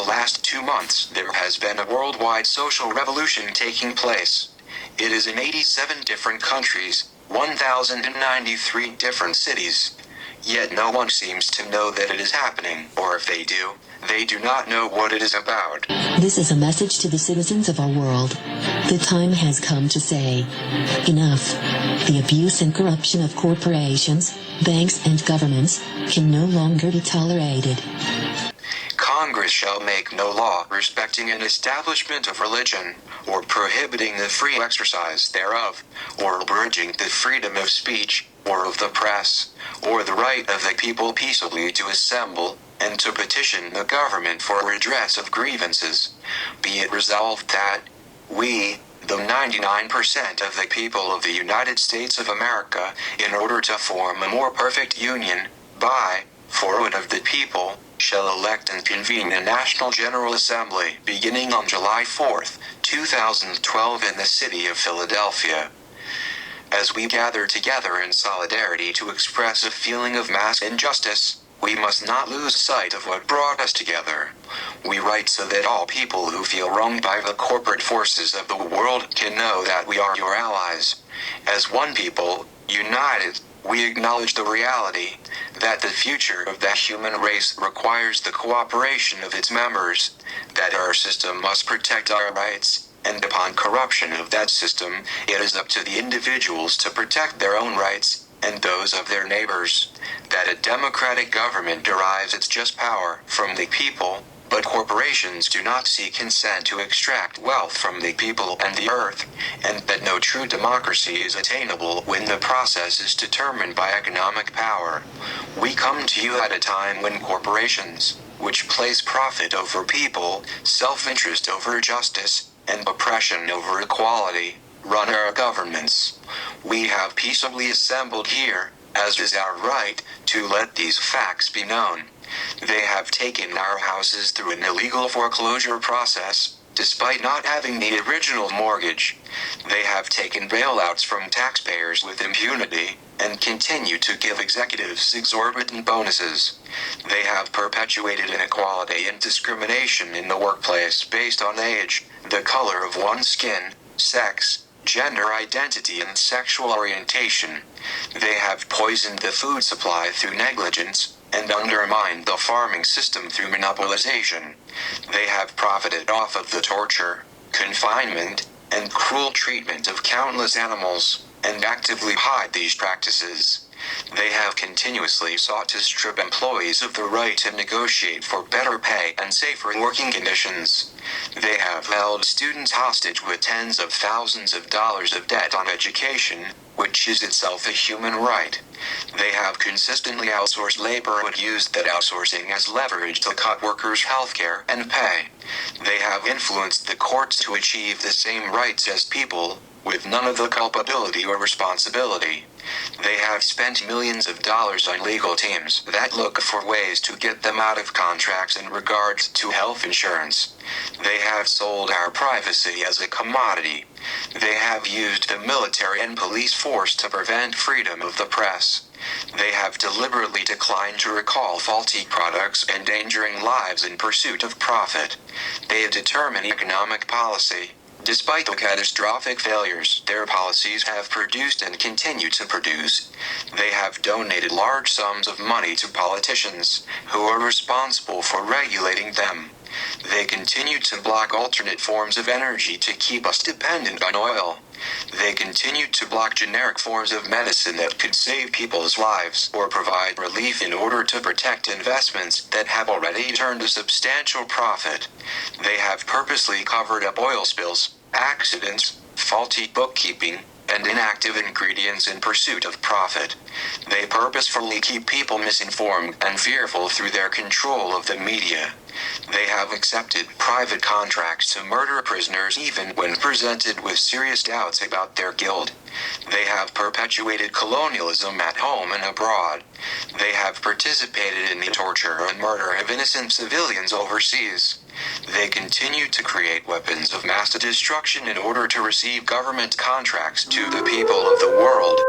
the last 2 months, there has been a worldwide social revolution taking place. It is in 87 different countries, 1,093 different cities. Yet no one seems to know that it is happening, or if they do not know what it is about. This is a message to the citizens of our world. The time has come to say, enough. The abuse and corruption of corporations, banks and governments can no longer be tolerated. Congress shall make no law respecting an establishment of religion, or prohibiting the free exercise thereof, or abridging the freedom of speech, or of the press, or the right of the people peaceably to assemble, and to petition the government for redress of grievances. Be it resolved that we, the 99% of the people of the United States of America, in order to form a more perfect union, by, for good of the people, shall elect and convene a National General Assembly beginning on July 4, 2012 in the city of Philadelphia. As we gather together in solidarity to express a feeling of mass injustice, we must not lose sight of what brought us together. We write so that all people who feel wronged by the corporate forces of the world can know that we are your allies. As one people, united, we acknowledge the reality that the future of the human race requires the cooperation of its members, that our system must protect our rights, and upon corruption of that system, it is up to the individuals to protect their own rights, and those of their neighbors, that a democratic government derives its just power from the people, but corporations do not seek consent to extract wealth from the people and the earth, and that no true democracy is attainable when the process is determined by economic power. We come to you at a time when corporations, which place profit over people, self-interest over justice, and oppression over equality, run our governments. We have peaceably assembled here, as is our right, to let these facts be known. They have taken our houses through an illegal foreclosure process, despite not having the original mortgage. They have taken bailouts from taxpayers with impunity, and continue to give executives exorbitant bonuses. They have perpetuated inequality and discrimination in the workplace based on age, the color of one's skin, sex, gender identity and sexual orientation. They have poisoned the food supply through negligence, and undermined the farming system through monopolization. They have profited off of the torture, confinement, and cruel treatment of countless animals, and actively hide these practices. They have continuously sought to strip employees of the right to negotiate for better pay and safer working conditions. They have held students hostage with tens of thousands of dollars of debt on education, which is itself a human right. They have consistently outsourced labor and used that outsourcing as leverage to cut workers' health care and pay. They have influenced the courts to achieve the same rights as people, with none of the culpability or responsibility. They have spent millions of dollars on legal teams that look for ways to get them out of contracts in regards to health insurance. They have sold our privacy as a commodity. They have used the military and police force to prevent freedom of the press. They have deliberately declined to recall faulty products, endangering lives in pursuit of profit. They have determined economic policy. Despite the catastrophic failures their policies have produced and continue to produce, they have donated large sums of money to politicians, who are responsible for regulating them. They continue to block alternate forms of energy to keep us dependent on oil. They continue to block generic forms of medicine that could save people's lives or provide relief in order to protect investments that have already turned a substantial profit. They have purposely covered up oil spills, accidents, faulty bookkeeping, and inactive ingredients in pursuit of profit. They purposefully keep people misinformed and fearful through their control of the media. They have accepted private contracts to murder prisoners even when presented with serious doubts about their guilt. They have perpetuated colonialism at home and abroad. They have participated in the torture and murder of innocent civilians overseas. They continue to create weapons of mass destruction in order to receive government contracts to the people of the world.